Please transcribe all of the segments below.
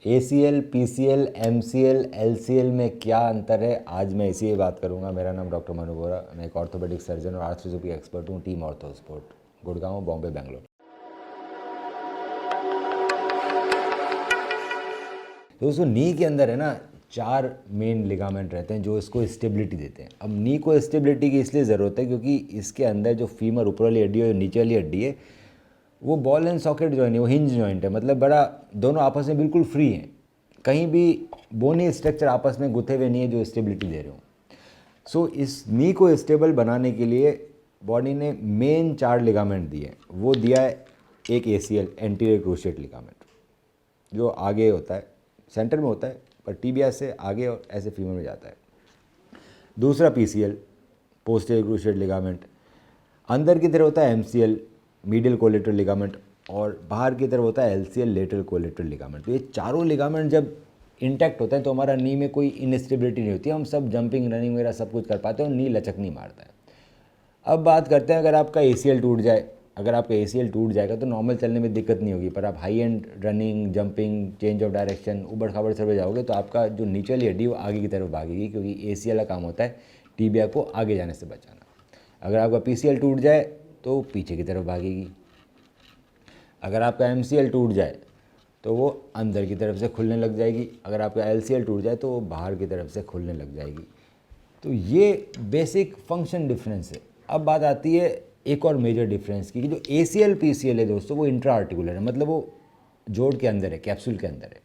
ACL, PCL, MCL, LCL में क्या अंतर है, आज मैं इसी बात करूंगा। मेरा नाम डॉक्टर मनु बोरा, मैं एक ऑर्थोपेडिक सर्जन और आर्थ्रोस्कोपी एक्सपर्ट हूँ, team ortho sport, Gurgaon, Bombay, Bangalore. दोस्तों, नी के अंदर है ना 4 मेन लिगामेंट रहते हैं जो इसको स्टेबिलिटी देते हैं। अब नी को स्टेबिलिटी की इसलिए ज़रूरत है क्योंकि इसके अंदर जो फीमर ऊपर वाली हड्डी है और नीचे वाली हड्डी है वो बॉल एंड सॉकेट जॉइंट है, वो हिंज जॉइंट है, मतलब बड़ा दोनों आपस में बिल्कुल फ्री हैं, कहीं भी बोनी स्ट्रक्चर आपस में गुथे हुए नहीं है जो स्टेबिलिटी दे रहे हो। सो इस नी को स्टेबल बनाने के लिए बॉडी ने मेन 4 लिगामेंट दिए। वो दिया है एक ACL, एंटीरियर क्रूशिएट लिगामेंट, जो आगे होता है, सेंटर में होता है पर टीबिया से आगे और ऐसे फीमर में जाता है। दूसरा PCL, पोस्टीरियर क्रूशिएट लिगामेंट, अंदर की तरफ होता है MCL, मीडियल कोलेटरल लिगामेंट, और बाहर की तरफ होता है LCL, लेटरल कोलेटरल लिगामेंट। तो ये चारों लिगामेंट जब इंटैक्ट होते हैं तो हमारा नी में कोई इनस्टेबिलिटी नहीं होती, हम सब जंपिंग, रनिंग वगैरह सब कुछ कर पाते हैं और नी लचक नहीं मारता है। अब बात करते हैं, अगर आपका ACL टूट जाए, अगर आपका ACL टूट जाएगा तो नॉर्मल चलने में दिक्कत नहीं होगी, पर आप high and running, jumping, change of direction, उबड़ खाबड़ सर्वे जाओगे तो आपका जो नीचे वाली हड्डी वो आगे की तरफ भागेगी, क्योंकि ACL का काम होता है टीबिया को आगे जाने से बचाना। अगर आपका PCL टूट जाए तो पीछे की तरफ भागेगी। अगर आपका MCL टूट जाए तो वो अंदर की तरफ से खुलने लग जाएगी। अगर आपका LCL टूट जाए तो वो बाहर की तरफ से खुलने लग जाएगी। तो ये बेसिक फंक्शन डिफरेंस है। अब बात आती है एक और मेजर डिफरेंस की, कि जो ACL PCL है दोस्तों वो इंट्रा आर्टिकुलर है, मतलब वो जोड़ के अंदर है, कैप्सूल के अंदर है।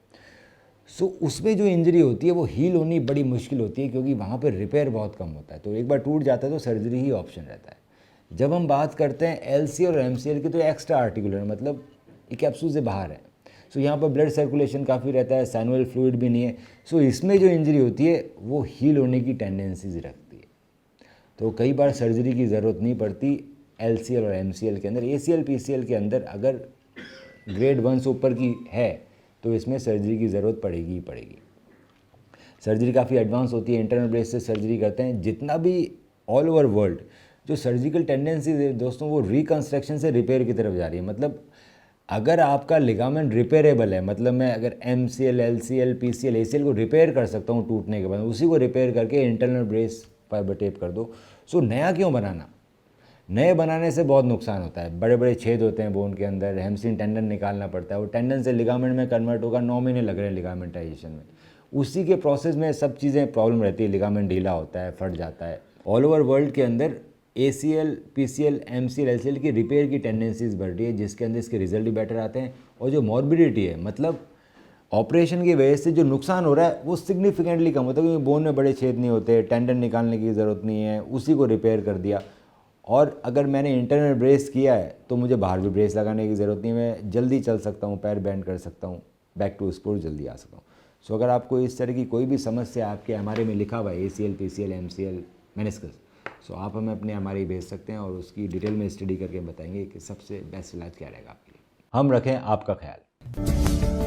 सो उसमें जो इंजरी होती है वो हील होनी बड़ी मुश्किल होती है, क्योंकि वहाँ पर रिपेयर बहुत कम होता है। तो एक बार टूट जाता है तो सर्जरी ही ऑप्शन रहता है। जब हम बात करते हैं LCL और MCL की तो एक्स्ट्रा आर्टिकुलर है, मतलब ये कैप्सूल से बाहर है। सो यहाँ पर ब्लड सर्कुलेशन काफ़ी रहता है, साइनोवियल फ्लूइड भी नहीं है। सो इसमें जो इंजरी होती है वो हील होने की टेंडेंसीज रखती है, तो कई बार सर्जरी की ज़रूरत नहीं पड़ती LCL और MCL के अंदर। ACL PCL के अंदर अगर ग्रेड 1 से ऊपर की है तो इसमें सर्जरी की ज़रूरत पड़ेगी ही पड़ेगी। सर्जरी काफ़ी एडवांस होती है, इंटरनल ब्रेस से सर्जरी करते हैं। जितना भी ऑल ओवर वर्ल्ड जो सर्जिकल टेंडेंसीज है दोस्तों वो रिकन्स्ट्रक्शन से रिपेयर की तरफ जा रही है। मतलब अगर आपका लिगामेंट रिपेयरेबल है, मतलब मैं अगर MCL, LCL, PCL, ACL को रिपेयर कर सकता हूँ टूटने के बाद, उसी को रिपेयर करके इंटरनल ब्रेस फाइबर टेप कर दो। सो नया क्यों बनाना? नए बनाने से बहुत नुकसान होता है, बड़े बड़े छेद होते हैं बोन के अंदर, हैमस्ट्रिंग टेंडन निकालना पड़ता है, वो टेंडन से लिगामेंट में कन्वर्ट होगा, 9 महीने लग रहे हैं लिगामेंटाइजेशन में। उसी के प्रोसेस में सब चीज़ें प्रॉब्लम रहती है, लिगामेंट ढीला होता है, फट जाता है। ऑल ओवर वर्ल्ड के अंदर ACL, PCL, MCL, LCL की रिपेयर की टेंडेंसीज बढ़ रही है, जिसके अंदर इसके रिजल्ट भी बेटर आते हैं। और जो मॉर्बिडिटी है, मतलब ऑपरेशन की वजह से जो नुकसान हो रहा है वो सिग्निफिकेंटली कम होता है, क्योंकि बोन में बड़े छेद नहीं होते, टेंडन निकालने की ज़रूरत नहीं है, उसी को रिपेयर कर दिया। और अगर मैंने इंटरनल ब्रेस किया है तो मुझे बाहर भी ब्रेस लगाने की ज़रूरत नहीं है, मैं जल्दी चल सकता हूँ, पैर बैंड कर सकता हूँ, बैक टू स्पोर्ट जल्दी आ सकता हूँ। सो अगर आपको इस तरह की कोई भी समस्या आपके MRI में लिखा हुआ है ACL, PCL, MCL, मेनिस्कस, सो आप हमें अपने MRI भेज सकते हैं और उसकी डिटेल में स्टडी करके बताएंगे कि सबसे बेस्ट इलाज क्या रहेगा आपके लिए। हम रखें आपका ख्याल।